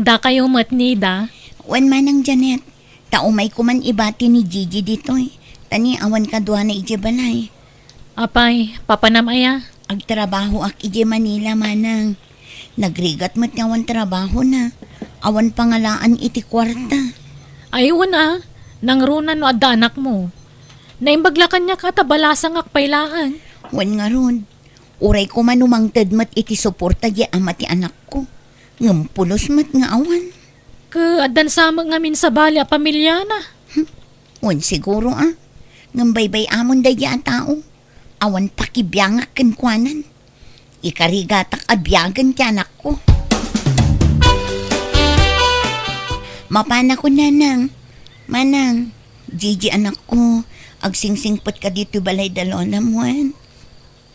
Adda kayo matnida. Wan manang Janet, taumay ko man ibati ni Gigi dito eh. Tani awan ka duha na ije balay. Apay, papanamaya. Agtrabaho ak ije Manila manang. Nagrigat mat awan trabaho na. Awan pangalaan iti kwarta. Aywan nangrunan no adda anak mo. Naimbaglakan niya katabalasang akpailaan. Wan nga ron. Uray ko man umangtad mat iti suporta di ama ti anak ko. Ngampulos mat nga awan. Addan sama ngamin sa bali a pamilya na. Wan siguro Ngambaybay amon da ang tao. Awan pakibiyangak kenkwanan. Ikarigatak abyagan ti anak ko. Mapana ko nanang. Manang, Gigi anak ko. Agsingsingpot ka dito balay dalona mo.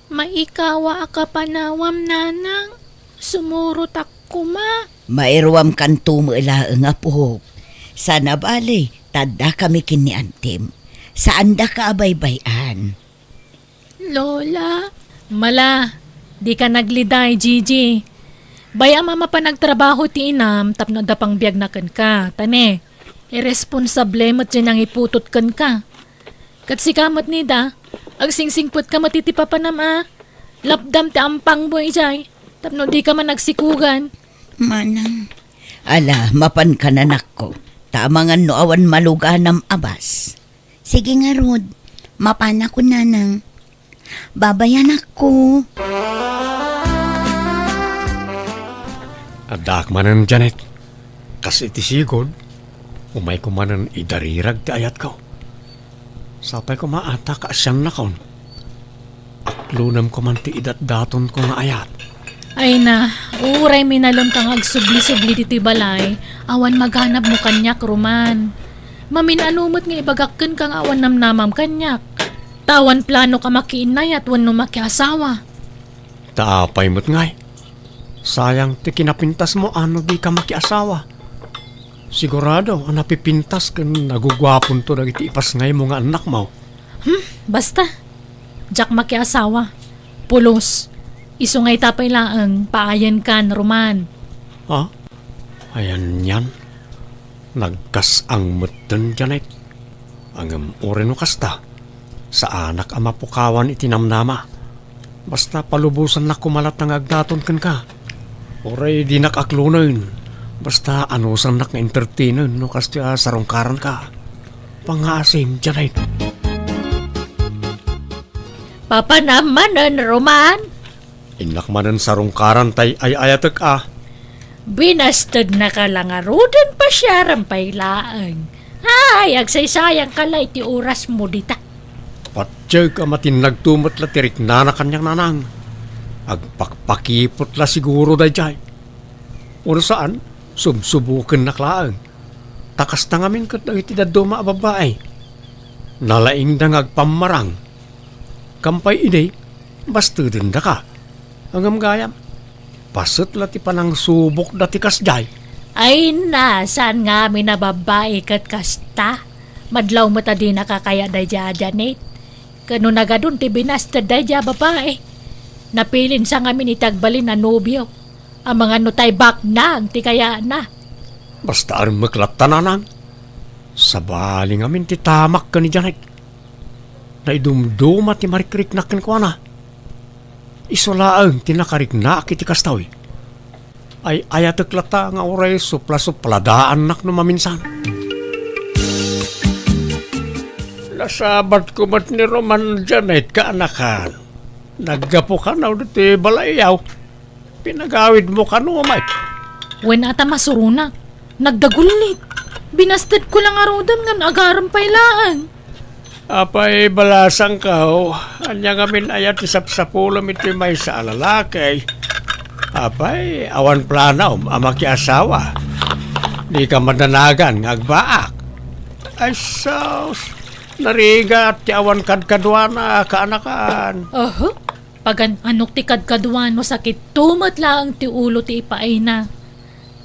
Maikawa ka panawam nanang. Sumurot ako ma. Mairuam kan tumula nga po. Sana balay, tada kami kiniantim. Saan da ka abaybayan? Lola, mala, di ka nagliday, Gigi. Baya mama pa nagtrabaho ti inam, tapno da pang biyag na ka. Tane, irresponsable mat dyan ang iputot ka. Kat si kamat ni da, agsingsingpot ka matitipa pa nama. Lapdam ti ampang mo ijay, tapno di ka man nagsikugan. Manang, ala, mapan ka na nako. Tamangan no awan maluganam abas. Sige nga Rod, mapana ko nanang. Babayan ako. Adak manan Janet. Kasi iti sigod, umay ko manan idarirag ti ayat ko. Sapay ko maata ka asyam na kaon. Aklunam ko man ti idat daton ko nga ayat. Ay na, uray minalon kang agsubli-subli diti balay, awan maghanap mo kanyak, Roman. Maminanumot nga ibagakkan kang awan namnamam kanyak. Tawan plano ka makiinay at wano makiasawa. Taapay mo't ngay. Sayang ti kinapintas mo ano di ka makiasawa. Sigurado ang napipintas kan nagugwapon to dagiti ipas ngay mo nga anak mo. Basta, jak makiasawa. Pulos. Isungay tapay laang, paayan kan, Roman. Ha? Ayan yan. Nagkas ang mutten, Janet. Ang ureno kasta. Sa anak ang mapukawan itinamnama. Basta palubusan na kumalat ng agdaton kan ka. Oray di nakaklunan. Basta anusan nak nga entertainen no kasta sarungkaran ka. Pangasim, Janet. Papa naman, Roman. Inakmanan sarungkaran tay ay ayatek Binastad na ka lang arudan pa siya rampay laang. Ay, agsaysayang kalay ti oras mo dita. Patsay ka matin nagtumot la tirik na kanyang nanang. Agpakpakipot la siguro da jay. Una saan, subsubukan na klaang. Takas na ngamin kat iti daduma a babae. Nalaing da ngagpamarang. Kampay ide, basta din da ka. Hanggang gayam, pasot lati pa ng subok dati kasjay. Ay na, saan nga mi na babae kat kasta? Madlaw mo ta di nakakaya da dya, Janet. Kano nagadun ti binastad da dya babae. Napilin sa ngamin itagbalin na nobyo. Ang mga nutay baknang ti kaya na. Basta arin maklattananang. Sa bali ngamin ti tamak ka ni Janet. Naidumduma ti marikrik na kinkwana. Isolaang tinakarik na kiti kastawi. Ay ayatek lata nga oray supla-supladaan nak no maminsan. Nasabat ko mat ni Roman Janet ka anakan. Naggapo ka na ulit balayaw. Pinagawid mo ka no umay. Wen ata masuruna. Nagdagulit. Binastad ko lang arudan nga agaram pailaan. Apay balasang kao, anya ngamin ayat isapsapulam iti may sa alalakay. Apay, awan planaw, amaki asawa. Di ka madanagan, ngagbaak. Ay sos, narigat, ti awan kadkadwana, kaanakan. Pagan anok ti kadkaduan mo sakit tumat lang ti ulo ti ipaay na.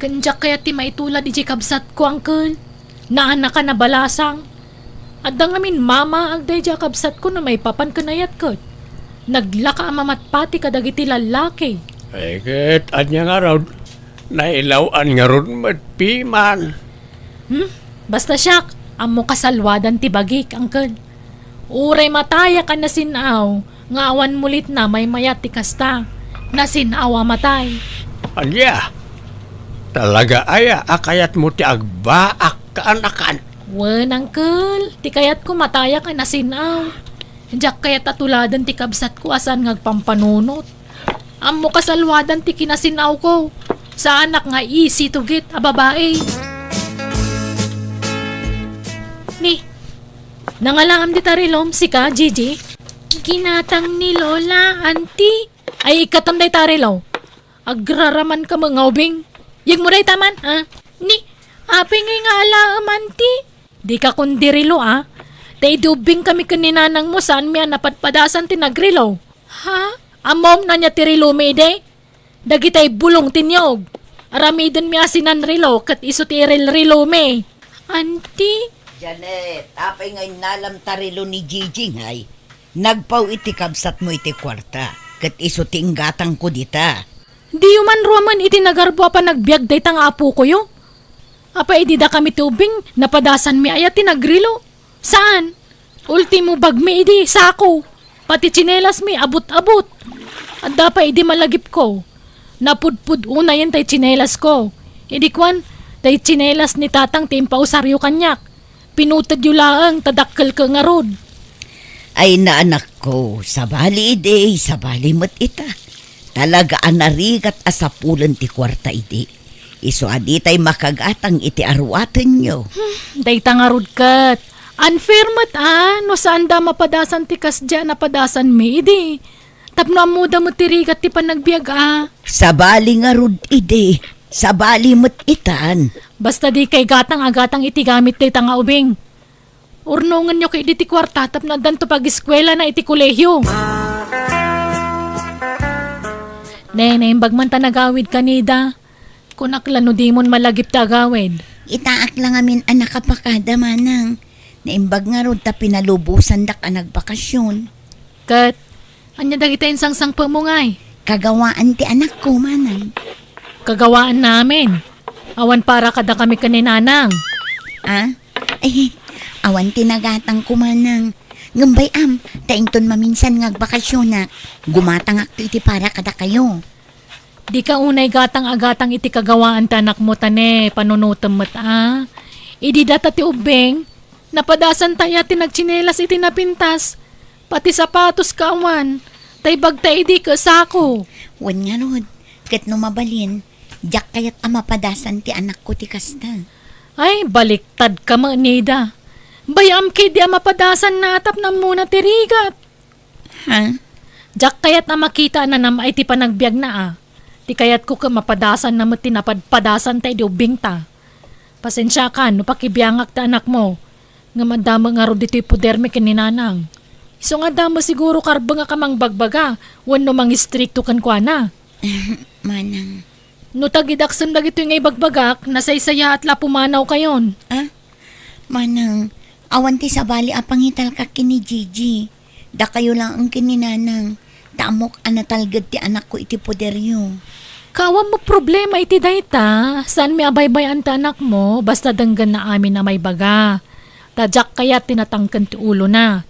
Kanjak kaya ti maitulad iti kabsat ko, uncle. Naanak ka na balasang. At ngamin mama ang dayja kabsat ko na may papan kanayat ko. Naglaka ang mamatpati kadagiti lalaki. Ay ket, anya nga raw, Nailawan nga ron matpiman. Basta siyak, amo kasalwadan ti bagik, angkod. Uray mataya ka na sinaw, nga awan mulit na may mayat ti kasta. Nasinawa matay. Anya, talaga aya akayat mo ti agbaak kaanakan. Wen, angkol, ti kayat ko mataya ka na sinaw. Diyak kayat atuladan ti kabsat ko asan ngagpampanunot. Amo kasalwadan ti kinasinaw ko. Sa anak nga easy to get a babae. Ni, nangalaam di tarilom si ka, Gigi? Ginatang ni Lola, auntie. Ay, ikatam day tarilaw. Agraraman ka mga ubing. Yung mo day taman, ha? Ni, aping nga alaam, auntie. Di ka kundirilo, ha? Tay dubing kami kaninanang mo saan miya napatpadasan tinagrilo. Ha? Amom na niya tirilo may day? Dagitay bulong tinyog. Aramidon miya sinanrilo kat iso tiril rilo may. Auntie? Janet, apay ngayon nalam tarilo ni Gigi ngay. Nagpaw iti kabsat mo iti kwarta. Kat iso tinggatang ko dita. Di man roman iti nagarbo pa nagbiag day tang apo ko yo. Apa iti da kami tubing napadasan mi ayat tinagrilo. Saan? Ultimo bag mi iti sako. Pati tsinelas mi abot-abot. At dapat idi malagip ko. Napudpud una yan tay tsinelas ko. Idi kwan, tay tsinelas ni tatang timpaw saryo kanyak. Pinutad yu laang tadakkel ka nga rod. Ay na anak ko, sabali ide, sabali mat ita. Talaga anarigat asapulan ti kwarta ide. Iso adi tay makagatang iti arwatan nyo. Day nga rod kat. Unfair mat no saan da mapadasan ti kasdya napadasan mi idi. Tapno amuda mo tirigat ti panagbiag Sabali nga rod ide, sabali mat itan. Basta di kay gatang iti gamit day tanga ubing. Urnungan nyo kay iti kwarta tap na danto pag-eskwela na iti kolehyo. Nene, bagman ta nagawid kanida. Kunaklano di mon malagip ta agawid. Itaak lang amin anak kapakada manang. Naimbag nga rod ta pinalubusan dak ang nagbakasyon. Kat, anya dagita insang pa mo ngay. Kagawaan ti anak ko manang. Kagawaan namin. Awan para kada kami kaninanang. Ay, awan tinagatang ko manang. Ngambay taington maminsan ngagbakasyon na. Gumatang akto iti para kada kayo. Di ka unay gatang-agatang iti kagawaan tanak mo tane, panunutam mat Idi data ti ubeng, napadasan tayo tinagchinelas iti napintas, pati sapatos kaawan, tay bagta idi ka sako. Wan nga rod, kat numabalin, jak kayat amapadasan ti anak ko ti kasta. Ay, baliktad ka manida. Bayam kay di amapadasan natap na muna tirigat. Ha? Jak kayat makita na nama iti panagbiag na Di kayat ko ka mapadasan na matinapadpadasan tayo di ubing ta. Pasensya ka, no pakibiyangak ta anak mo. Nga madama nga ro dito'y puder me kininanang. Iso nga dama siguro karba nga kamang bagbaga, wano mang istrikto kan kwa na. Manang. No tagidaksam dagito yung ibagbagak, nasaysaya at lapumanaw kayon. Manang, awan ti sabali apangital ka kini Gigi. Da kayo lang ang kininanang. Tamok anatalgad ti anak ko iti poderyo. Kawa mo problema iti dayta, saan mi abaybay ta anak mo, basta danggan na amin na may baga. Tadyak kaya tinatangkan ti ulo na.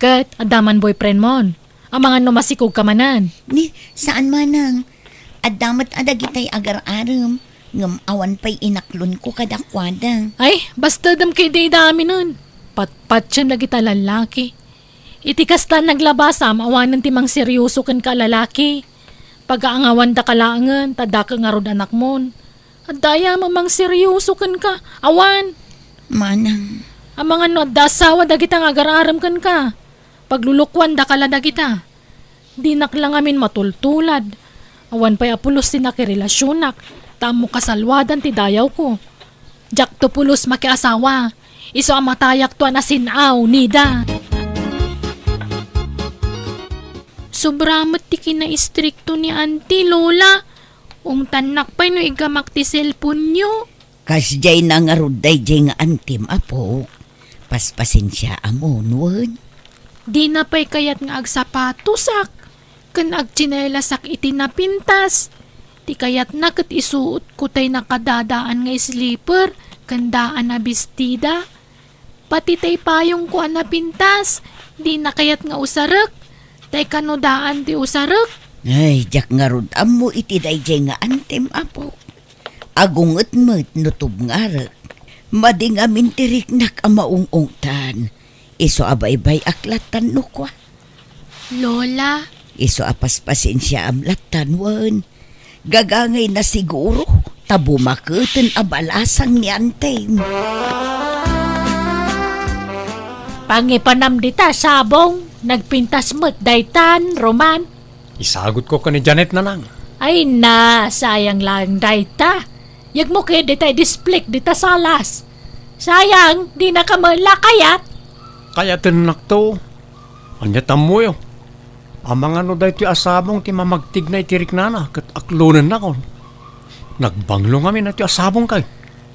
Kat, adaman boyfriend mon, ang mga numasikog kamanan. Ni, saan manang? Adamat adagitay agar-aram. Ngam awan pa'y inaklon ko kadakwada. Ay, basta dam kay day dami nun. Pat-pat siyam lagi ta lalaki. Iti kasta naglabasam, awanan timang seryoso kan ka lalaki. Pag-aangawan da kalaangan, tada ka nga rod anak mon. At daya mamang seryoso kan ka, awan. Manang. Ang mga no, dasawa da kita nga gararam kan ka. Paglulukwan da kala da kita. Di naklang amin matultulad. Awan pa'y apulos sinakirelasyonak. Tamo kasalwadan ti dayaw ko. Jak to pulos makiasawa. Iso ang matayak to na sinaw, nida. Sobramat ti kina-istrikto ni auntie Lola. Ung tanak pa'y no igamak ti cellphone nyo. Kasjay na nga ruday jay nga antim apo. Paspasin siya amon, wad. Di na pa'y kayat nga agsapato sak. Kan agchinela sak iti napintas. Ti kayat na kat isuot ko tay nakadadaan nga sleeper, kandaan na bestida. Pati tay payong ko na pintas, di na kayat nga usarek. Tay kanodaan ti usarek. Ay, jak nga rod amo iti dayjay nga antem apo. Agunget met nutub ngarek. Mading amin tirik nak amaungungtan. Iso abaybay aklatan no kwa. Lola, Iso apaspasin siya amlatan wan. Gagangay na siguro tabumaketen abalasang ni antem. pangipanam dita sabong, nagpintas mo't daytan, Roman. Isagot ko ka ni Janet nanang. Ay na, sayang lang dayta. Yag mo kaya dita display dita salas. Sayang, di na ka malakayat. Kaya tinak to. Anyatan mo yo. Ang mga no dahi ti asabong ti mamagtig na itirik nana kat aklunan na kon. Nagbanglo kami na ti asabong kay.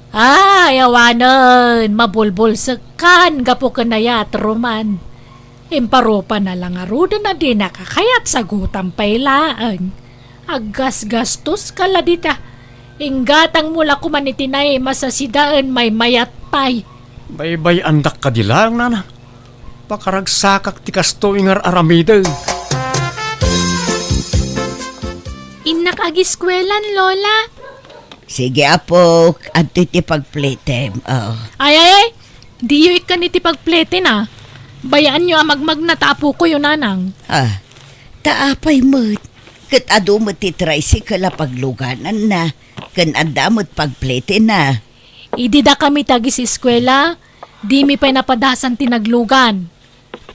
Ay, awanan, mabulbul sekan, gapo ka na yat, Roman. Imparopa na lang aruda na di nakakayat sa gutang pailaan. Agas gastos kala dita. Inggatang mula kumanitinay masasidaan may mayat pay. Baybay andak ka dilang nana. Pakaragsakak ti kasto ingar aramida. Inak agiskwelan, Lola. Sige apo, at iti pagplitem. Oh. Ay, di yu ikan iti pagplete na. Bayaan nyo ang magmag na tapo ko yun, nanang. Ah, taapay mo't. Kat ado mo ti tricycle a pagluganan na. Kan andamot pagplete na. Idi da kami tagis eskwela, di mi pa'y napadasan tinaglugan.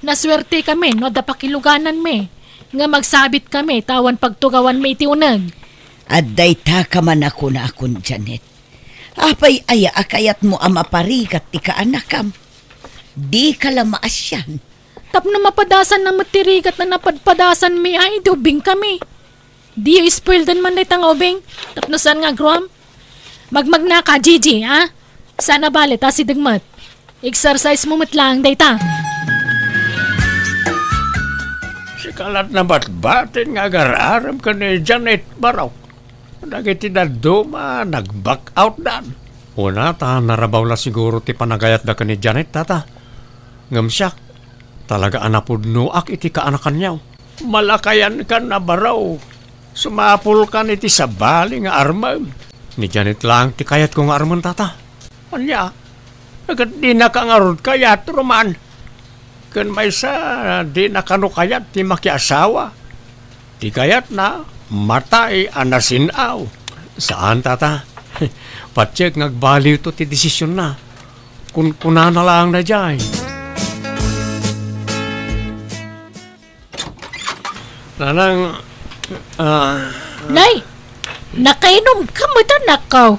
Naswerte kami, no da pakiluganan me. Nga magsabit kami, tawan pagtugawan may iti unag. At dayta ka man ako na akon, Janet. Apay aya akayat mo ang maparikat ti kaanakam. Di ka lamaas yan. Tapno mapadasan na matirigat na napadpadasan mi ay dubing kami. Di yu spoil dan man day tang obing. Tapno saan nga grom? Magmag na ka, Gigi, ha? Sana balit, ha, si Dagmat. Exercise mo matlang, day ta. Si kalat na batbatin nga gararam ka ni Janet Baraw. Nagiti na duma, nag-back out dan. Una ta, narabaw na siguro ti panagayat da ka ni Janet, tata. Ngamsyak, talaga anapudnuak iti kaanakan niyaw. Malakayan ka na Baraw. Sumapul ka iti sabali nga armam. Ni Janet lang ti kayat ko nga armon, tata. Anya, agad di na ka nga rod kayat, Roman. Kan may sa di na kano kayat ti makiasawa. Ti kayat na matay anasinaw. Saan, tata? Patsek ngagbaliw to ti desisyon na. Kuna na lang na dyan. Nanang, Nay, nakainom ka mo ito, nakaw.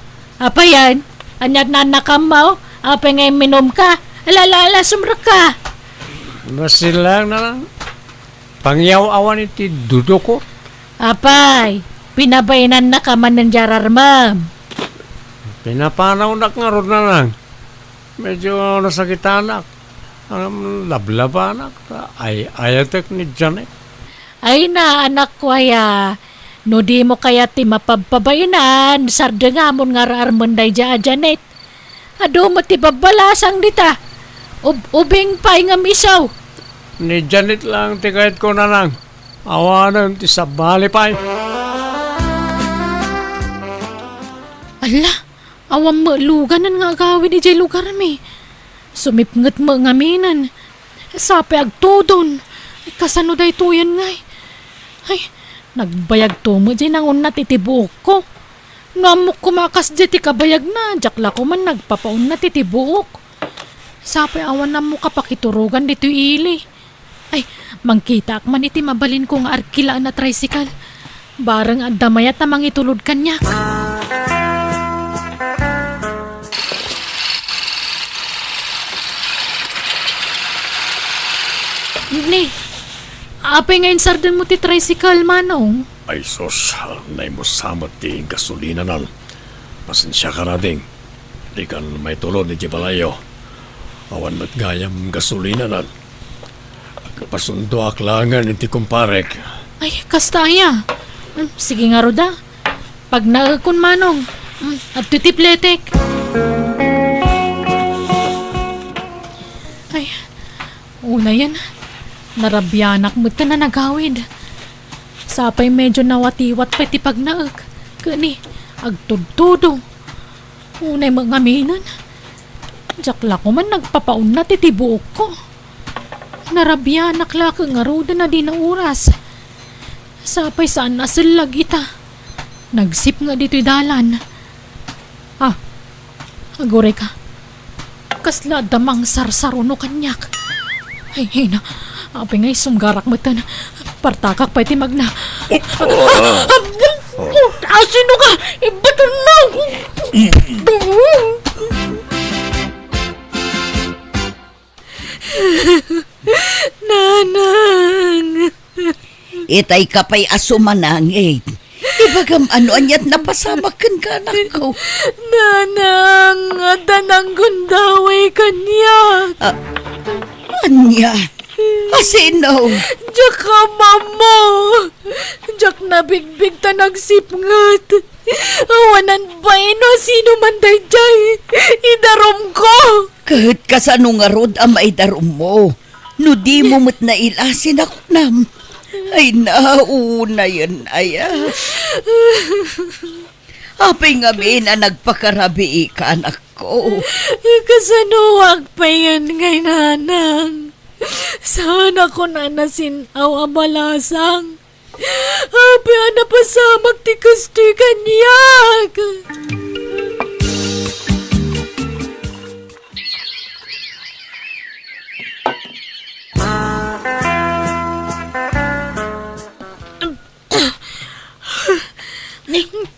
Apa yan? Anyat na nakamaw? Apa ngay minom ka? Alala, sumra ka. masilang na lang. Pangyaw-awan iti dudo ko. Apay, pinabainan na ka man ng jarar, ma'am. Pinapanaw na nga ron na lang. Medyo nasakitanak. Ang lablabanak. Ay ayatek ni Janet. Ay na, anak ko aya. No di mo kaya ti mapababainan, sarda nga mo nga raarmanday dya, Janet. Ado mo ti babalasang dita. Ubing pa'y nga misaw. Ni Janet lang ti kahit ko na lang. Awanan ti sabali pa'y. Ala, awam mo luganan nga agawin di jay lugar mi. Sumipngat mo nga minan. Sapi agtudon. Kasano day tuyan ngay. Ay, nagbayag to mo dyan ang unat itibuok ko. Namok kumakas dyan ti kabayag na. Jakla ko man nagpapaun na titibuok. Sapi awan na mo kapakiturugan dito ili. Ay, mangkita ak man iti mabalin ko nga arkilaan na tricycle. Barang ang damayat na mangitulod kanya. Ni, apay ngayon sardan mo ti tricycle, manong. Ay sos, nay mo samat ti gasolina nan. Pasensya ka na ding. Di kan may tulod ni Jibalayo. Awan mat gayam gasolina nan. Pasundo aklangan iti kumparek. Ay, kastaya. Sige nga, Roda. Pag naakon manong, at tutipletek. Ay, una yan. Narabyanak mo na nagawid. Sapay medyo nawatiwat pati pag naak. Kani, agtudtudo. Unay mga minan. Jakla ko man nagpapaun na titibuok ko. Narabyanak la ka nga roda na di na oras. Sapay saan nasalag ita. Nagsip nga dito'y dalan. Agore ka. Kasla damang sarsaruno kanyak. Ay na. Apay nga'y sumgarak mo tan. Partakak pa iti magna. Asino ka? Ibato na! Nanang! Itay ka pa'y asumanang eh. Ibagam ano anyat napasamakan ka anak ko. Nanang! Adanang gundaway kanya! Anya? Asino? Diyak ka, mamo! Diyak nabigbig ta nagsipngat. Awanan ba ino sino man dayjay? Idarom ko! Kahit kasano nga rod ang maidarom mo. No di mo mo't nailasin ako nam. Ay nauna yan ay Apay nga na nagpakarabi ka anak ko. Kasanuwag pa yan ngay nanang. Sana ko na nasinaw ang malasang. Apay na pasamak ti kastoy kanyak.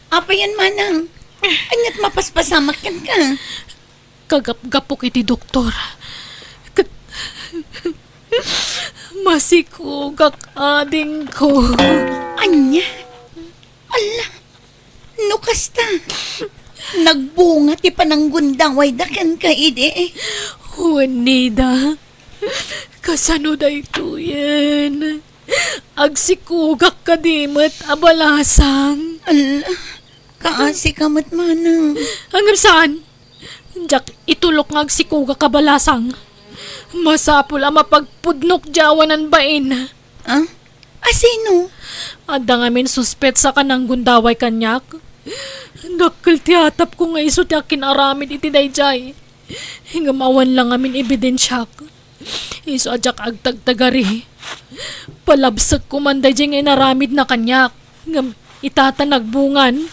Apay yan manang. Anyat mapaspasamak yan ka. Kagap-gapok iti doktor. Masikugak ading ko. Anya? Ala, no kasta. Nagbunga ti pananggundang way dakan ka ide. Juanida, kasano da ito yan? Agsikugak ka dimot abalasang. Ala, kaasi kamat manang. Hanggang saan? Diyak itulok nga agsikugak kabalasang. Masapul ang mapagpudnok jawanan bain. Asino? Adda ngamin suspet sa kanang gundaway kanyak. Dakil tiyatap ko nga iso ti akin aramid iti dayjay. Hingamawan lang amin ebidensyak. Iso adyak agtagtagari. Palabsak ko man dayjay nga inaramid na kanyak. Ngam itatanagbungan.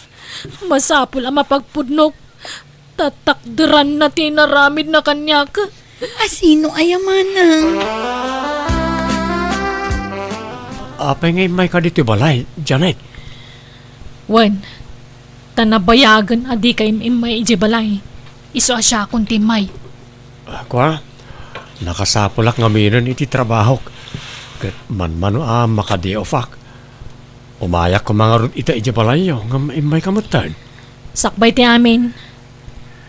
Masapul ang mapagpudnok. Tatakderan na tinaramid na kanyak. Asino ayamanang? Apay ngay may ka dito balay, Janet. Wen, tanabayagan adi kay imay ijibalay. Iso asya akong timay. Kwa, nakasapulak nga minon iti trabaho. Kat man-mano makadiofak. Umayak ko mga rod ita ijibalay yo, nga may kamutan. Sakbay ti amin.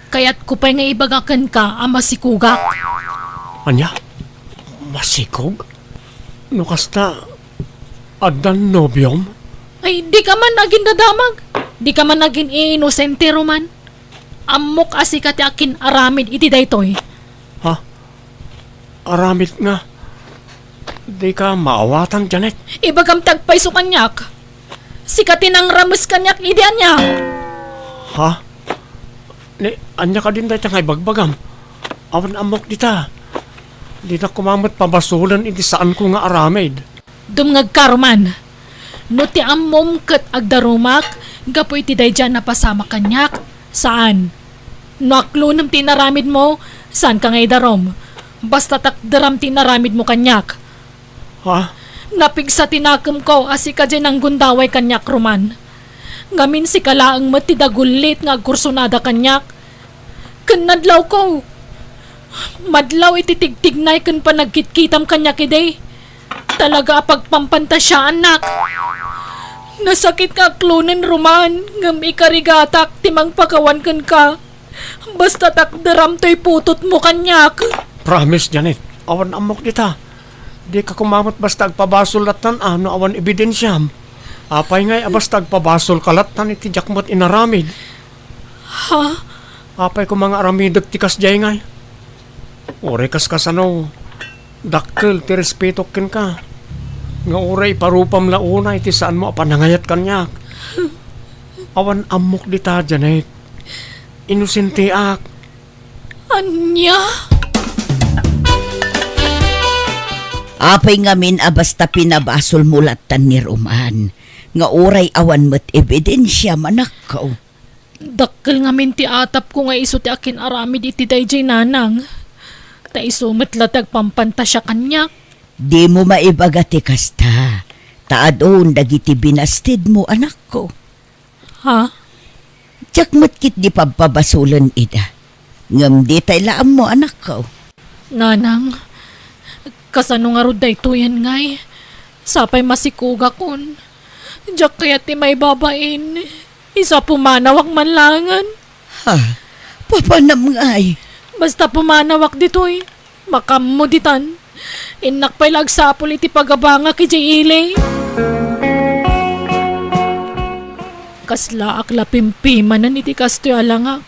Kaya't kupay nga ibagakan ka ang masikugak. Anya? Masikog? Nukasta, adan nobyom? Ay, di ka man naging dadamag. Di ka man naging inosente roman. Amok asikat akin aramid iti daytoy. Ha? Aramid nga. Di ka maawatan, Janet. Ibagam tagpay so kanyak. Sikatin ang ramus kanyak idean niya. Ha? Ni, anya ka din dahil nga ibagbagam. Awan amok dita. Di na kumamot pabasulan iti saan ko nga aramid. Dumngag ka roman. No ti ammom kat agdarumak, gapoy ti dayjan na pasama kanyak. Saan? Naklo ng tinaramid mo, saan ka ngay darom? Basta takdaram tinaramid mo kanyak. Ha? Napig sa tinakam ko asika dyan ang gundaway kanyak roman. Ngamin si kalaang matidagulit nga kursunada kanyak. Kanadlaw ko. Madlaw ititigtignay kan panagkitkitam kanyak ide. Talaga pagpampanta siya anak. Nasakit ka klunen roman. Ngam ikarigatak timang pagawan kan ka. Basta takdaram to'y putot mo kanyak. Promise, Janet. Awan amok dita. Di ka kumamot basta agpabasulat tan ano awan ebidensyam. Apay ngay abas tagpabasol kalatan iti jakmat inaramid. Ha? Apay ko mga aramidot ti kasjay ngay. Ore kas kasano, dakkel ti respeto ken ka. Nga oray parupam launa iti saan mo apanangayat kanyak. Awan amok di ta, Janet. Inosente ak. Anya? Apay ngamin abasta pinabasol mulatan ni Roman. Nga oray awan met ebidensya manakaw. Dakkel nga min ti atap ko nga iso ti akin aramid iti dayjay nanang. Ta iso metlatag pampantasya kanyak. Di mo maibaga ti kasta. Taadon dagiti binastid mo anak ko. Ha? Jakmat kit di pagpabasulan ida. Ngam di tay laam mo anak ko. Nanang, kasano nga ruday to yan ngay. Sapay masikuga kon. Diyak kaya ti may babain. Isa pumanawak manlangan. Ha? Papanam ngay. Basta pumanawak ditoy. Makam mo ditan. Inak pa'y lagsapol iti pagabanga ki Ile. Kasla akla pimpimanan iti kastoy alangak.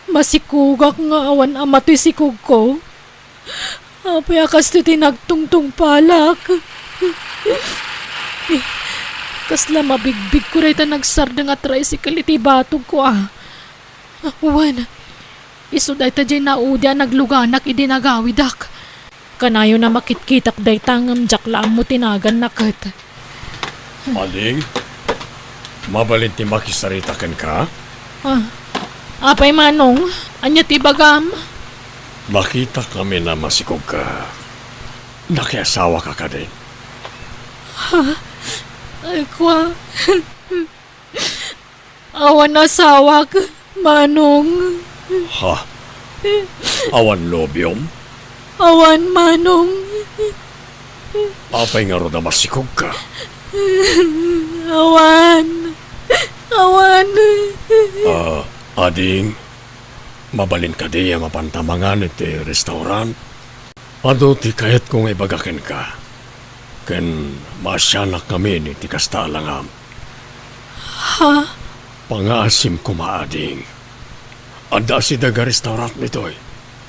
Masikugak nga awan amatoy sikug ko. Apay kastoy tinagtungtung palak. Kasla mabigbig ko rin nagsarda nga tricycle iti batog ko Wan, iso day ta dyan naudya nagluganak idi nagawidak. Kanayo na makitkitak day tangam jaklaan mo tinagan nakat. Ading, mabalin ti makisaritakan ka? Apay manong, anya ti bagam. Makita kami na masikog ka. Nakiasawa ka ka din. Ay kwa. Awan asawak, manong. Ha? Awan lobyom? Awan manong. Apay nga ro na masikog ka. Awan. Awan. Ading, mabalin ka di mapantamangan iti restaurant. Ado ti kayat kong ibagakin ka. Ken masyanak kami ni ti kasta langam. Ha? Pangaasim ko maading. Anda si daga restaurant nito'y.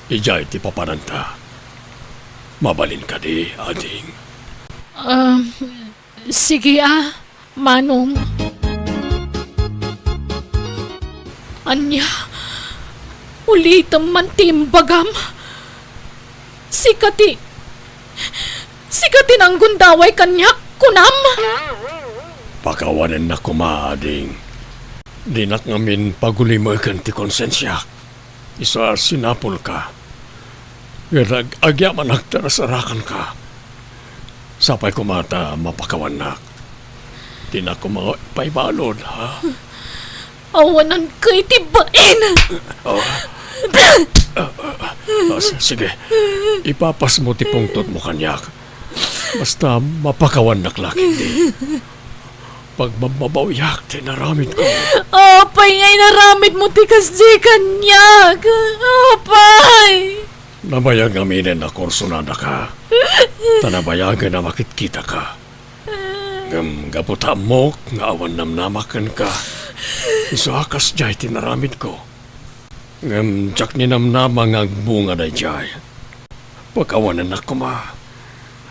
Ijay ti papananta. Mabalin ka di, ading. Sige manong. Anya, ulitam man timbagam. Sikati ng gundaway kanyak kunam. Pakawanan na kumaading. Dinak ngamin pagulimagan ti konsensya. Isa sinapol ka. Yarag agyaman agtarasarakan ka. Sapay kumata mapakawanak. Dinak kumapaybalod, ha? Awanan kay tibain. Sige, ipapas mo ti pungtot mo kanyak. Basta mapakawan naklaki di. Pag mababawiyak, tinaramid ko. Apay ngay naramid mo ti kasdi kanyak. Apay. Nabayag aminin na kursunada ka. Tanabayagan na makitkita ka. Gaputa mo, nga awan namnamakan ka. Isakas jay tinaramid ko. Jak ninamnamang agbunga na jay. Pagkawanan na kuma.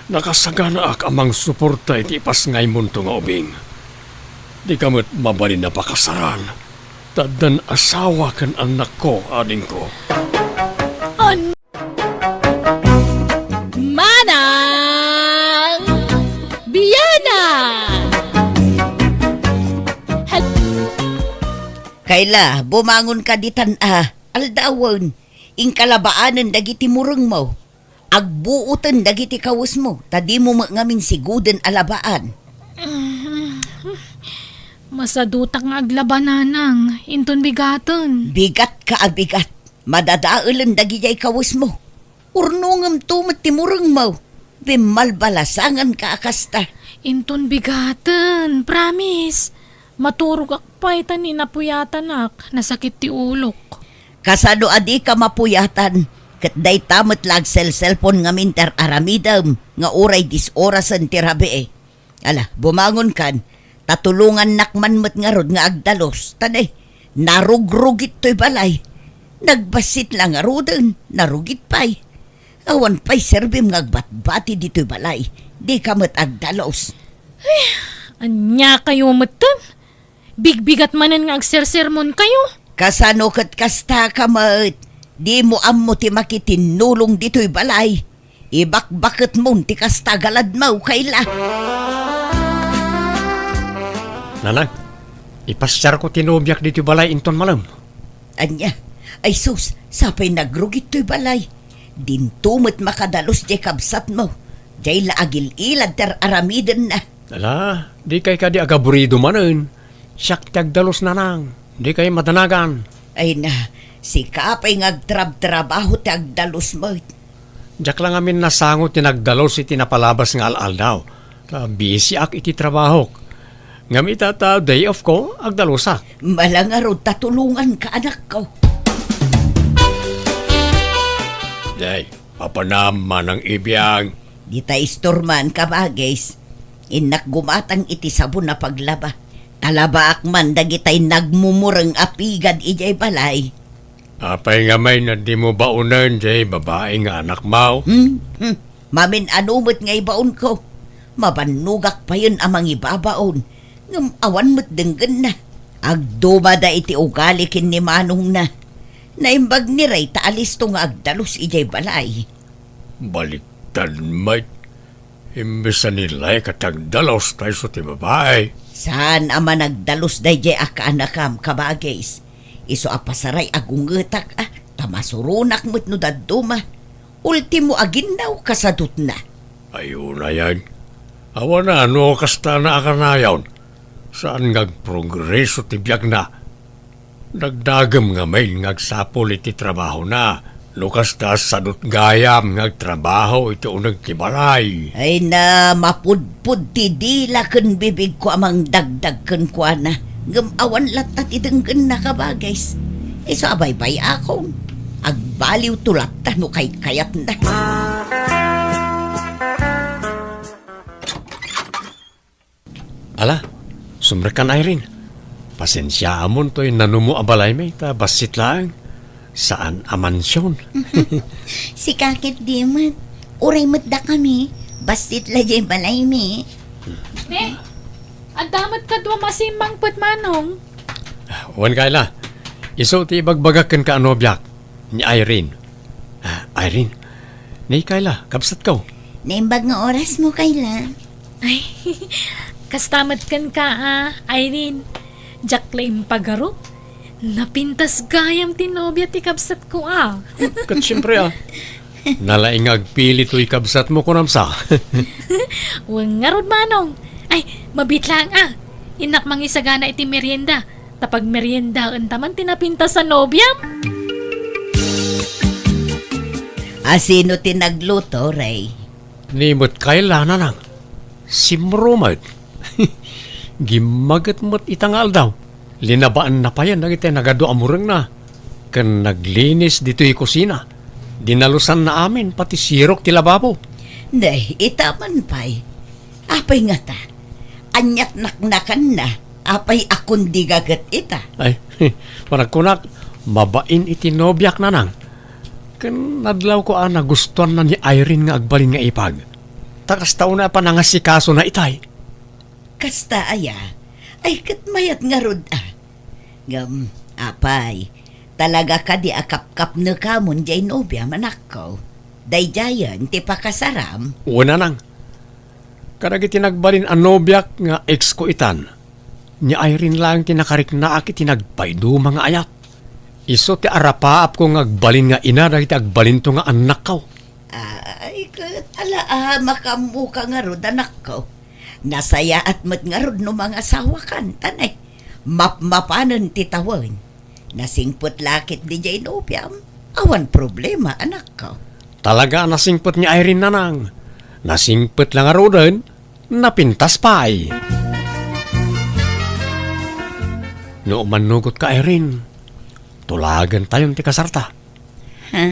Nakasagana ak amang suporta iti pas ngay munto nga ubing. Di kamot mabalin na pakasaran. Tadan asawa kan anak ko, ading ko. Manang Bianang. Kaila, bumangon ka ditan aldawon. Ing kalabaanan dagiti mureng mo. Agbuutan dagiti kawus mo. Tadi mo ngamin siguden alabaan. Masadutang aglabananang. Inton bigaton. Bigat ka abigat. Madadaulan dagiti kawus mo. Urnungam tumat ti mureng mo. Bimalbalasangan ka akasta. Inton bigaton. Promise. Maturog akpay tani napuyatan ak. Nasakit ti ulok. Kasano adi ka mapuyatan. Kat day tamat lag cellphone nga minter aramidam. Nga oray 10 orasan ti rabi. Ala, bumangon kan. Tatulungan nakman mo't nga rod nga agdalos. Tanay, narugrugit to'y balay. Nagbasit lang nga rodon, narugit pa'y. Awan pa'y serbim nga agbat-bati dito'y balay. Di ka mo't agdalos. Anya kayo matan? Bigbigat manan nga agsersermon kayo. Kasano kat kasta ka mo't. Di mo ammo ti makitinulong dito'y balay. Ibakbakit mo ti kasta galad mo kaila. Nanang, ipasyar ko tinubyak dito balay inton malam. Anya, ay sus, sapay nagrugit to'y balay. Dintumot makadalos di kabsat mo. Jay laagil ilad ter aramiden na. Ala, di kay ka di agaburido manen. Siyak tagdalos nanang, di kay madanagan. Ay na, si kapay ngagtrab-trabaho ti agdalos mo. Diyak lang amin nasangot tinagdalos iti napalabas nga al-al daw. Busy ak iti trabaho. Ngamit at day off ko, agdalusak. Malangarod tatulungan ka anak ko. Day, papanaman ang ibiyang. Di ta istorman ka ba, guys? Inak gumatang iti sabon na paglaba. Talabaak man dagitay nagmumurang apigad ijay balay. Apay nga may na di mo baunan, jay babae nga anak mo. Mamin anumot nga ibaon ko. Mabanugak pa yun amang ibabaon. Ngam awan mo't denggan na. Agdumada iti ugalikin ni Manong na. Naimbag ni Ray taalis to nga agdalos ijay balay. Baliktad, mate. Imbes na nilay katagdalos tayo sa ti babae. Saan ama nagdalos day jay akaanakam kabagays. Iso apasaray agungetak tamasurunak mo't no daduma. Ultimo aginaw kasadut na. Ayun na yan. Awa na ano kasta na akanayaw. Saan ngagprogreso ti biyak na. Nagdagam nga may ngagsapol iti trabaho na. Lukas ta sadot gayam ngagtrabaho iti unag ti balay. Ay na mapudpud ti dila ken bibig ko amang dagdag ken kwa na. Ngamawan latat idenggen na kabagays. Iso abay-bay akong. Agbaliw tulat ta no kay kayat na. Ala, sumrekan Irene. Pasensya amon to'y nanumo abalay may ta basit lang. Saan amansyon? Si kakit di mat. Uray mat da kami. Basit la jay balay mi. Ne, adamat ka dwa masimang put manong. Uwan kaila. Iso ti bagbagakan ka anobyak ni Irene. Irene, ni kaila, kapsat ko. Naimbag nga oras mo kaila. Ay, kastamat kan ka Irene. Jaklaim pagaro. Napintas gayam tinobya ti kabsat ko Kat siyempre nalaing agpili to'y kabsat mo kunamsa. Huwag nga rod manong. Ay, mabit lang Inak mangisagana iti merienda. Tapag merienda taman tinapintas sa nobyam. Sino tinagluto, Ray? Nimot kaila na nang. Simrumat. Gimagat mo't itangal daw. Linabaan na pa yan, nagitay nagado amurang na. Kan naglinis dito'y kusina. Dinalusan na amin, pati sirok ti lababo. Day, itaman pa'y. Apay nga ta. Anyat naknakan na. Apay akong di gagat ita. Ay, panagkunak, mabain iti nobyak na nang. Kan nadlaw ko nagustuhan na ni Irene nga agbalin nga ipag. Takas taon na pa nangasikaso na itay. Kasta aya. Ay katmayat nga rod apay. Talaga ka di akap-kap na kamon jay nobya manakaw. Day jayan ti pakasaram. Una nang. Karag itinagbalin ang nobyak nga ex ko itan. Ni Irene lang tinakarik na aki tinagpaydo mga ayat. Iso ti arapaap ko nga agbalin nga ina dahil ti agbalin to nga anak ko. Ay kat makamu ka nga rod anak ko. Nasaya at mat nga rod no mga sawakan tanay. Mapanan ti tawan. Nasingput lakit di jay nobya. Awan problema anak ko. Talaga nasingput ni Irene na nang. Nasingput lang arodan, napintas pa ay. No manugot ka Irene, tulagan tayong ti kasarta. Ha?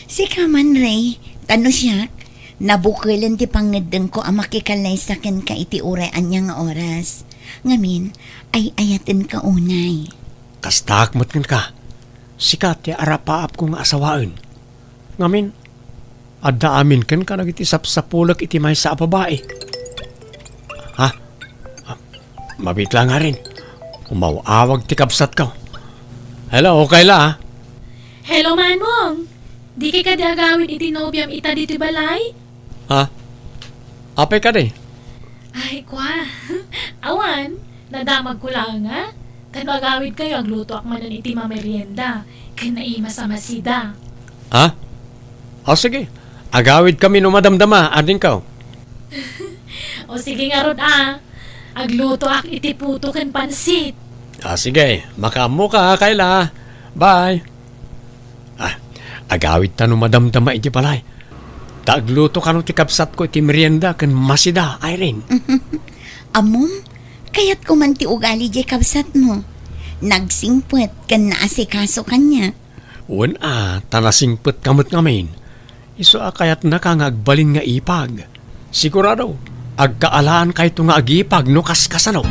Si Kaman Ray, tano siya, Nabukilan ti pangedeng ko ang makikalay sa ken ka iti urayan niya nga oras. Ngamin, ay ayatin ka unay. Kastakmot ngan ka. Sikat ti arapaap ko nga asawaan. Ngamin, adda amin ken ka nagitisap sa pulak iti may sa babae. Ha? Mabitla nga rin. Umawawag ti kabsat ka. Hello, okay la. Hello, Manong! Di kay ka diagawin iti nobyam ita dito balay? Ha? Apay ka di? Ay, kwa. Awan, nadamag ko lang ha. Tanwagawid kayo, agluto ak manan iti mamerienda. Kinaima sa masida. Ha? O sige, agawid kami no madamdama, ading ka. O sige nga rod agluto ak iti puto ken pansit. Sige, makamu ka, Kayla. Bye. Agawid ta no madamdama iti balay. Tagluto ka no ti kapsat ko iti merienda ken masida, Irene. Amom, kayat ko man ti ugali di kabsat mo. Nagsingpet kan naasikaso kanya. Wen tanasingpet kamot ngamin. Iso kayat na ka nga agbalin nga ipag. Sigurado, agkaalaan kay nga agipag no kaskasano.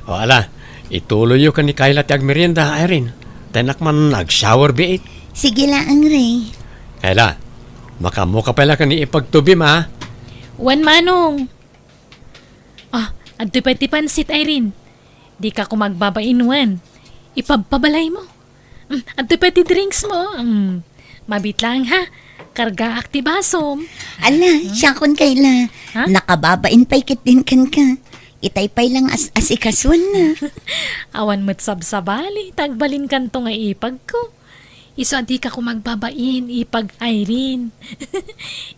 O ala, ituloy yo ka ni Kayla ti agmerienda, Irene. Tenak man nag-shower biit. Sige lang, Ray. Kayla, makamu ka pala ka ni ipagtubim, ha? Wan, Manong. Adto pa ti pansit, Irene. Di ka ko magbabainuan. Ipagpabalay mo. Adto pa ti drinks mo. Mabit lang ha. Karga aktibasom. Ala, siya kon Kayla. Ha? Nakababain pa'y kitin kan ka. Itaypay lang asikaswan na. Awan mo't sabsabali. Tagbalin kanto nga ipag ko. Iso di ka ko magbabain. Ipag Irene.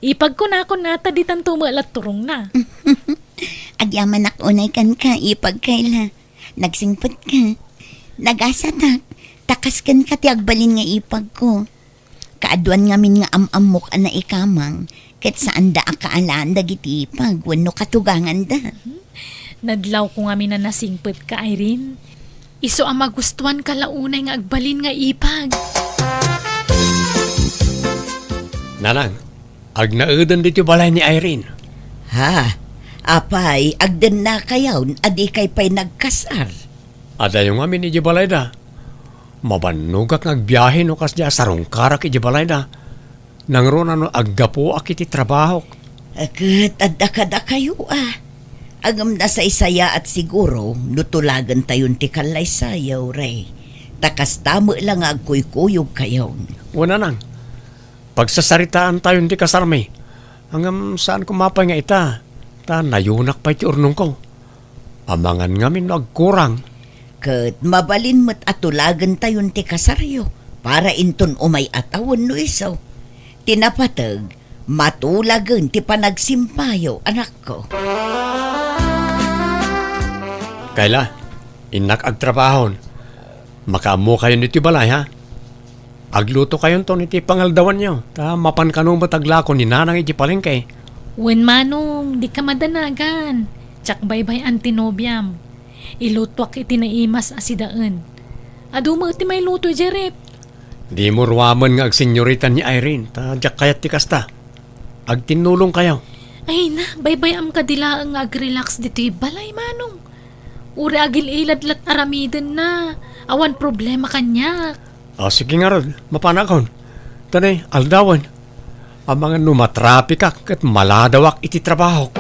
Ipag ko na ako nata di tanto malat turong na. Agyaman unay kan ka, ipag Kayla. Nagsingpot ka. Nagasatak. Takas kan ka ti agbalin nga ipag ko. Kaaduan ngamin nga amok na ikamang. Ket saan da akaalaan dagiti ipag. Wano katugangan da. Nadlaw ko nga na nasingpot ka, Irene. Iso ang magustuhan ka launay nga agbalin nga ipag. Nanang, agnaedan dito balay ni Irene. Ha? Apay, agdan na kayaw, adi kay pa'y nagkasar. Ada yung amin iji balay da. Mabanugak ngagbiyahe no kas diya sarong karak iji balay da. Nangro na no aggapo akiti trabaho. Agad, adda kayo Agam na sa isaya at siguro, nutulagan tayon ti kalay sayaw, Ray. Takas tamo lang agkuy-kuyog kayaw. Wala nang. Pagsasaritaan tayo di kasarmi. Hanggang saan kumapay nga ita. Ta nayunak pa iti urnong ko. Amangan ngamin agkurang. Kat mabalin mo't atulagan tayon ti kasaryo. Para inton umay atawon no isaw. Tinapatag, matulagan ti panagsimpayo, anak ko. Kayla, inak agtrabahon. Makamu kayo niti balay, ha? Agluto kayon to niti pangaldawan nyo. Ta mapan kanong bataglako ni nanang iti palengke. Wen, Manong, di ka madanagan. Tsak baybay antinobyam. Ilutwak iti naimas asidaan. Aduma iti may luto, Jerep. Di mo ruwaman nga agsenyoritan ni Irene. Ta jak kayat ti kasta. Agtinulong kayo. Ay na, baybay am kadila ang ag-relax dito balay, Manong. Uri agil iladlat aramiden na. Awan problema kanya. Sige nga rod, mapanakon. Tanay, aldawan. Ang mga numatrapik at maladawak iti trabaho.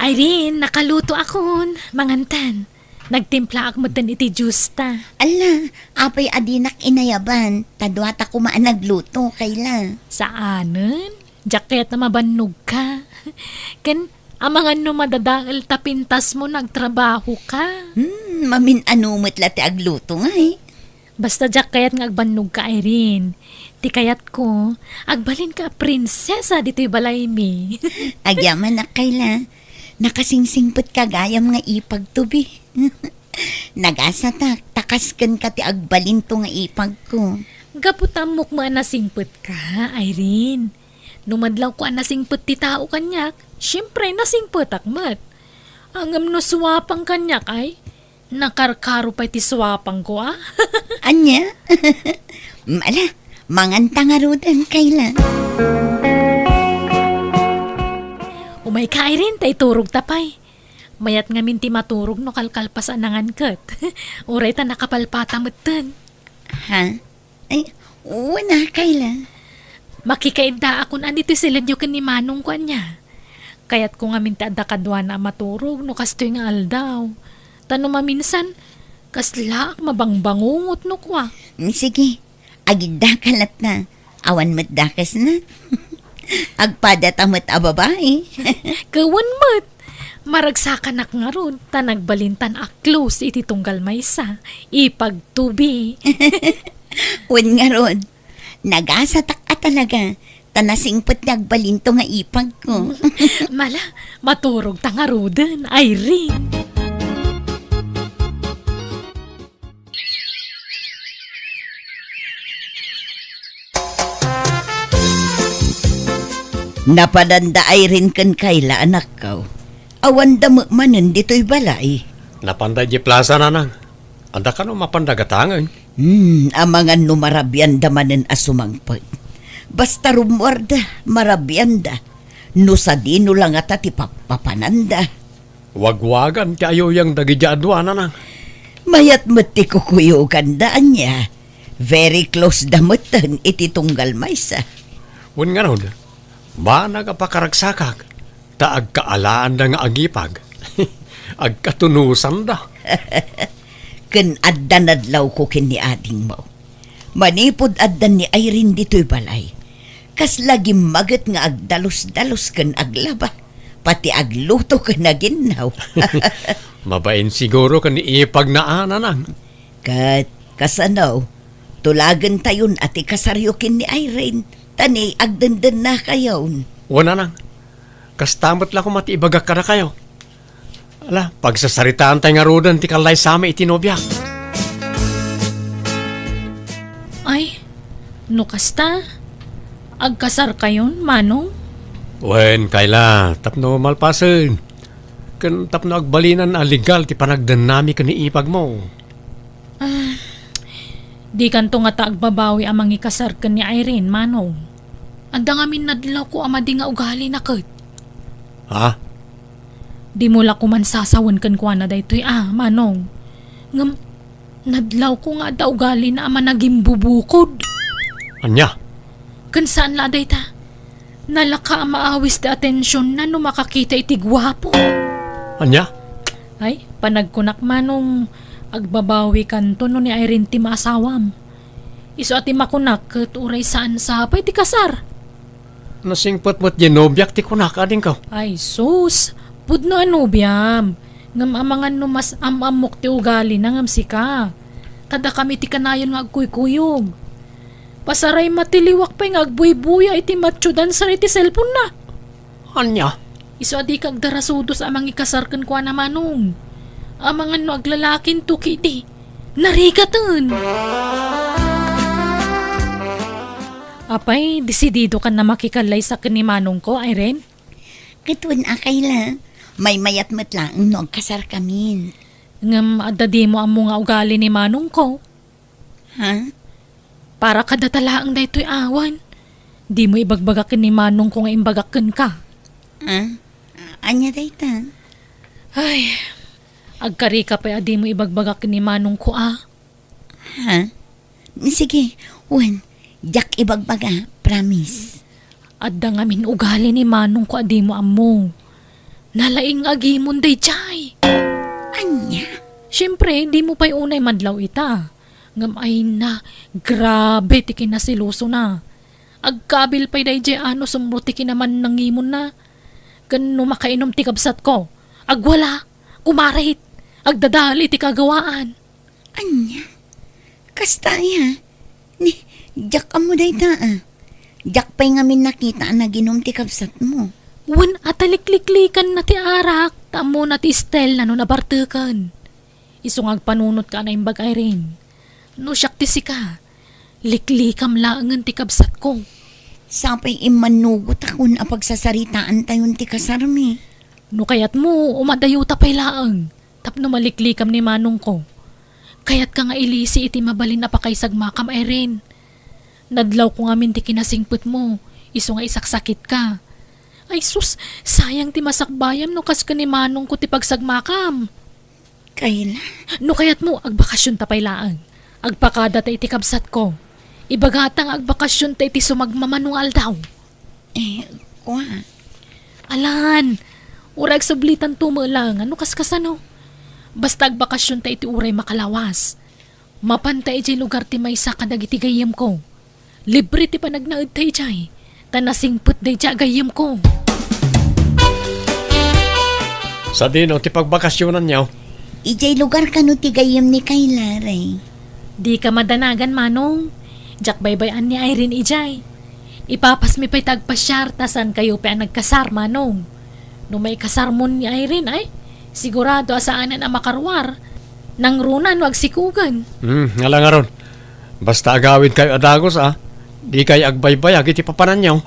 Irene, nakaluto akon. Mangantan. Nagtimpla ak matan iti justa. Ala, apay adinak inayaban. Tadwata ko nagluto, Kayla. Saanen? Jacket na mabannog ka. Kan, amangan no madadaal tapintas mo nagtrabaho ka. Mamin anumot lati agluto nga Basta jacket nga agbannog ka, Irene. Ti kayat ko, agbalin ka prinsesa dito'y balay mi. Agyaman na Kayla. Nakasingsingpot ka gayam nga ipagtubi. Nagasatak, takaskan ka ti agbalin to nga ipag ko. Gaputamok mo nasingpot ka, Irene. Numadlaw ko nasingpot ti tao kanyak, syempre nasingpot akmat. Angam no suwapang kanyak ay, nakarkaro pa ti suwapang ko Anya? Ala, manganta nga rudan kailan. Umay ka Irene, tay turog tapay. Mayat nga minti maturog no kalkalpasan nangan kat. Uray ta nakapalpata mutan. Ha? Ay, wala kailan. Makikainda akon anito sila diyo ni Manong ko niya. Kaya't ko nga minti adda kadwa na maturog no kastoy nga aldaw. Tano maminsan, kasla mabangbangungot no kwa. Sige, agida kalat na. Awan mo't dakas na. Agpada tamot a babae. Kawan mat. Maragsakan ak nga ron, tanagbalintan ak close iti tunggal maysa, ipagtubi. Wen nga ron, nagasatak a talaga, tanasingpot nagbalinto nga ipag ko. Mala, maturog ta nga rodan, Irene. Napadanda ay rin kan kaila anak ko. Awan damo manen dito'y balay. Napanday di plaza nanang. Anda ka no mapandagatangan. Amangan no marabyan da manen asumangpag. Basta rumwarda, marabyan da. No sa dino lang at ati papananda. Wagwagan ti ayo yang dagijadwa nanang. Mayat mati kukuyugan daan niya. Very close damutan iti tunggal maysa. Wen nga ron, ba nagapakaragsakak. Ta agkaalaan da nga agipag. Agkatunusan da. Ken addan adlaw ko ken ni ading mo. Manipod addan ni Irene dito'y balay. Kas lagi magat nga agdalos-dalos ken aglaba. Pati agluto ken naginaw. Mabain siguro kan ipag na nanang. Kat kasanaw, tulagan tayon ati kasaryo ken ni Irene. Tani agdandan na kayon. O nanang, kastamot lang kung matibagak ka na kayo. Ala, pagsasaritaan tayo nga rodan ti kalay sama itinobyak. Ay, no kasta? Agkasar kayon, Manong? Wen, kaila, tapno malpasen. Kan tapno agbalinan na legal ti panagdanami ka ni ipag mo. Di kanto nga ta agbabawi amang ikasar ka ni Irene, Manong. Anda nga minadlaw ko ama di nga ugali na kat. Ha? Di mo la ko man sasawan kan kwa na daytoy Manong. Ngam, nadlaw ko nga da ugali na ama naging bubukod. Anya? Kan saan la dayta? Nalaka maawis da atensyon na no makakita iti gwapo. Anya? Ay, panagkunak Manong agbabawi kanto no ni Irene ti maasawam. Iso ati makunak kat uray saan sa pay ti kasar. Nasingpot-mot ginobyak ti kunak ading ka. Ay sus, pudno anubiyam. Ngam amangan no mas amamok ti ugali na ngam sika. Tada kami ti kanayon nga agkuykuyog. Pasaray matiliwak pa'y nga agbuy-buya iti matsyudan sa iti cellphone na. Anya? Iso adi kag darasudos amang ikasarkan kwa na Manong. Amangan no aglalakin to kiti. Narigatan. Apay, desidido ka na makikalay sa ni Manong ko, Irene? Katun akayla, may mayat matlaang no agkasar kamin. Ngam adadi mo ang mga ugali ni Manong ko. Ha? Para kadatalaang daytoy awan. Di mo ibagbagakin ni Manong ko nga imbagakin ka. Ha? Anya dayta? Ay, agkari ka pa di mo ibagbagakin ni Manong ko Ha? Sige, Wen, jak ibagbaga, promise. Adda nga min ugali ni Manong ko adi mo amo. Nalaing agimon day chay. Anya? Siyempre, di mo pa'y unay madlaw ita. Ngam ay na, grabe ti kinasiluso na. Agkabil pa'y day jay ano sumruti kinaman nangimon na. Gano makainom ti kabsat ko. Agwala, kumarit, agdadali ti kagawaan. Anya? Kastaya. Ni, jak amo dayta Jak pa'y ngamin nakita na ginom ti kabsat mo. Wan atalikliklikan na ti arak, tamo na ti Estel na no nabartukan. Isong agpanunot ka na imbag Irene. No siyak ti sika, liklikam laangan ti kabsat ko. Sapay imanugot akong apagsasaritaan tayon ti kasarmi. No kayat mo, umadayuta pa'y laang, tapno maliklikam ni Manong ko. Kayat ka nga ilisi iti mabalin na pakaysagmakam Irene. Nadlaw ko nga minti kinasingput mo. Iso nga isaksakit ka. Ay sus, sayang ti masakbayam no kas ka ni Manong ko ti pagsagmakam. Kayla. No kayat mo, agbakasyon tapay laang. Agpakada ta iti kabsat ko. Ibagatang agbakasyon ta iti sumagmamanong aldaw. Kwa. Alan, urag sablitan tumalang. Ano kas kasano? Basta agbakasyon ta iti uray makalawas. Mapantay iti lugar ti maysa kadag iti gayem ko. Libre ti panagnaad tayo jay. Tanasingput day jay gayem ko. Sa dino, ti pagbakasyonan niyaw. Ijay lugar ka no tigayam ni Kayla, Ray. Di ka madanagan, Manong. Jak baybayan ni Irene ijay. Ipapas mi pa'y tagpasyar, tasan kayo pa nagkasar, Manong. No may kasar mo ni Irene, ay, sigurado asaanan ang makarwar. Nang runan, wag sikugan. Nga lang aron. Basta agawid kayo adagos, Di kayo agbaybay, agit ipapanan niyaw.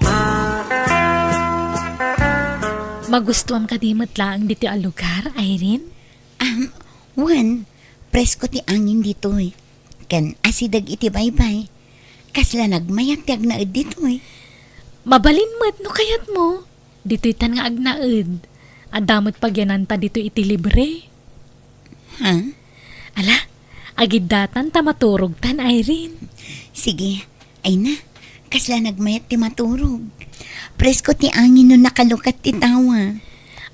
Magustuhan ka di matlaang dito ang lugar, Irene? Juan, presko ti angin dito eh. Kan asidag iti baybay. Kasla nagmayat ti agnaed dito eh. Mabalin mo't no kayat mo. Dito'y tan nga agnaed. Adamot pagyananta dito iti libre. Ha? Ala, agid datan ta maturog tan, Irene. Sige, ay na. Kasla nagmayat ti maturog. Presko ti angin no nakalukat ti tawa.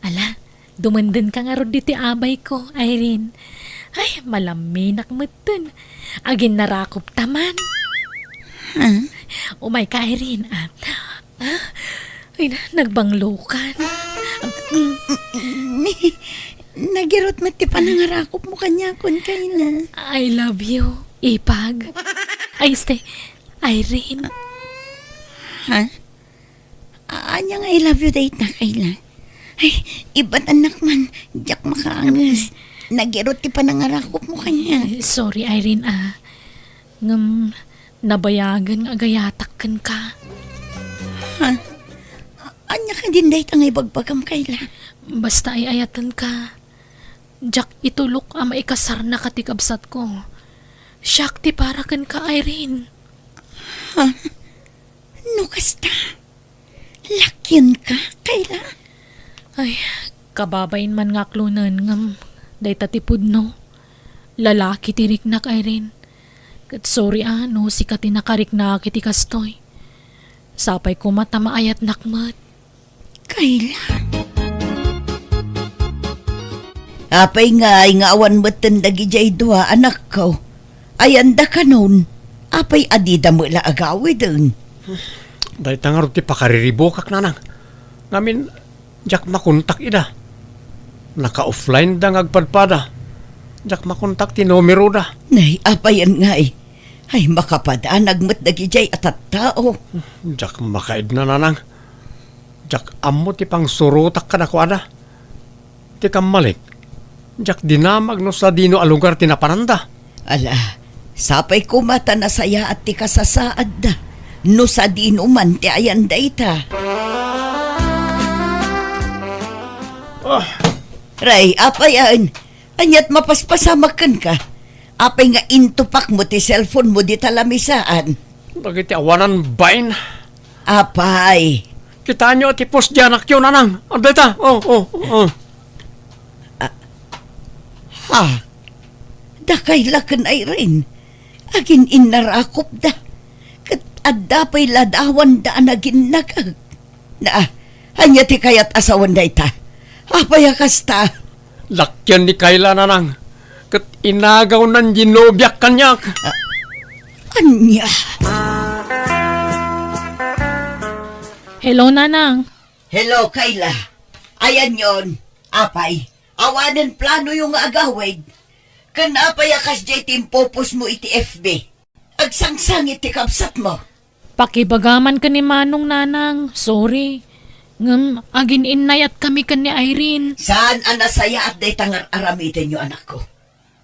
Ala, dumandan ka nga ron dito abay ko, Irene. Ay, malaminak mo dun. Agin narakop taman. Ha? Umay ka, Irene. Ay, nagbanglukan. Nagirot mo ti panangarakop mo kanya kun Kayla. I love you, Ipag. Ay, stay. Irene. Ha? Anya nga I love you date na Kayla. Ay, iba't anak man. Diyak makaangas. Nagirot ti panangarakop mo kanya. Sorry, Irene, nabayagan agayatakan ka. Ha? Anya ka din date ang ibagbagam Kayla. Basta ay ayatan ka. Jack itulok ang maikasar na katikabsat ko. Siyak ti para kan ka, Irene. Ha? No kasta? Lakyan ka, Kayla? Ay, kababain man nga klunan ngam. Day tatipod no. Lalaki tirik na, Irene. Kat sorry no, si kati nakarik na kiti kastoy. Sapay ko mata maayat nakmat. Kayla? Apay nga ay nga awan matan dagi jay dua anak ko. Ayanda ka nun. Apay adida mo la agawi dun. Dahil tangarot ti pakariribokak nanang. Ngamin, jak makontak ida. Naka-offline da ngagpadpada. Jak makontak ti numero da. Nay, apayan nga eh. Ay makapadaan nagmat dagi jay atat tao. Jak makaid na nanang. Jak amo ti pang surutak ka na ko ada. Ti kamalik. Jak dinamag no sa dino a lugar tinapananda. Ala, sapay ko mata na saya at ti kasasaad da. No sa dino man ti ayan da ita. Ray, apayan. Anyat mapaspasamakan ka. Apay nga intupak mo ti cellphone mo di talamisaan. Bagiti awanan bain. Apay. Kita nyo ti post dianak yun nanang. Abdeta, Ha? Dakay lakan ay rin. Agin inarakop da. Kat adapay ladawan da anagin nagag. Na, hanya ti kayat asawan da ita. Apay akasta. Lakyan ni Kayla nanang. Kat inagaw nan ginobyak kanyak. Anya. Hello, Nanang. Hello, Kayla. Ayan yon. Apay. Awanan plano yung agawid. Kanapay akas jay timpopos mo iti FB. Agsangsang iti kapsat mo. Pakibagaman ka ni Manong, Nanang. Sorry. Ngam, agin inayat kami ka ni Irene. Saan anasaya at day tangar aramitin yung anak ko?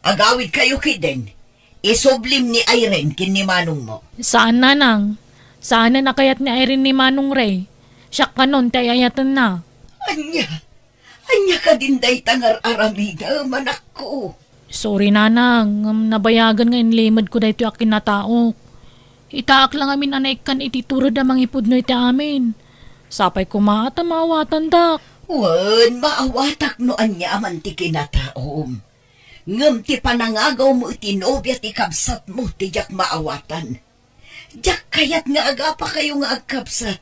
Agawid kayo kiden. Isublim ni Irene kin ni Manong mo. Saan, Nanang? Saan na nakayat ni Irene ni Manong Ray? Siya ka nun, tayayatan na. Anya. Anya ka din day tangar aramida, manak ko. Sorry, Nanang. Nabayagan nga inlimad ko dahito akin na tao. Itaak lang amin anay kan ititurod na mangipod no iti amin. Sapay kumata mawatan dak. Wan, maawatak no anya man ti kinataom. Ngem ti panangagaw mo iti nobya ti kabsat mo ti jak maawatan. Jak kayat nga aga pa kayo nga agkabsat.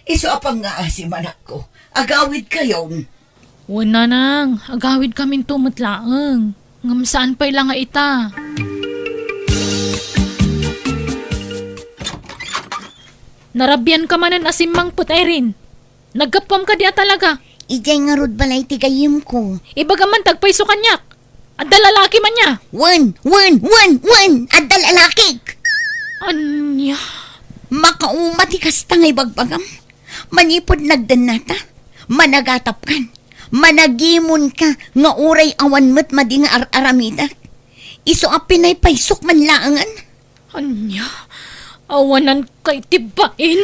Iso apang nga asimanak ko. Agawid kayon. Wala nang, agawid kamin tumutlaang. Ngam saan pa'y lang nga ita. Narabyan ka manan asimang putairin. Nagkapam ka diya talaga. Ijay nga rod balay ti gayim ko. Ibaga man tagpaiso kanyak. At dalalaki man niya. Wan! At dalalakik! Anya? Makauma ti kasta ngay bagbagam. Manipod nagdanata. Managatap kan. Managimon ka nga uray awan mo't madi nga ar-aramida. Iso a pinay paisok man laangan. Anya? Awanan kay tibain.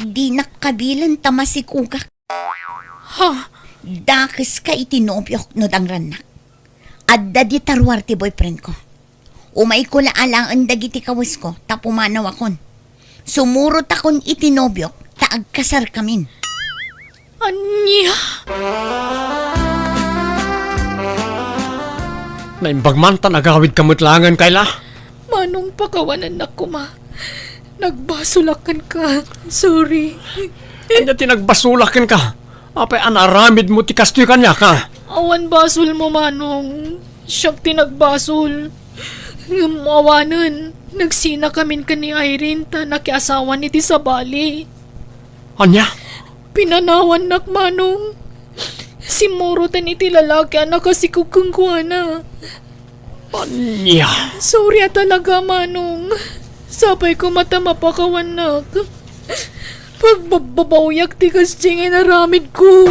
Di nakabilan tamasikugak. Ha? Dakis ka itinobyok no dangranak. Adda di tarwar ti boyfriend ko. Umay ko laalaan dagiti kawas ko, tapumanaw akon. Sumurot akon itinobyok, taagkasar kamin. Anya? Naimbagmanta nagawid kamutlangan kayla. Manong pakawanan na kuma. Nagbasulakan ka. Sorry. Anya tinagbasulakin ka. Apay anaramid mo ti kastoy kanya ka. Awan basol mo, Manong. Siyak tinagbasol. Awanan. Nagsina kamin ka ni Irene ta nakiasawa ni ti sa Bali. Anya? Pinanawan nak, Manong. Si Moro tan iti lalaki anak kasi kukungkuana. Anya? Sorry talaga, Manong. Sabay ko mata mapakawanak. Pagbababayak ti kasjingin naramid ko.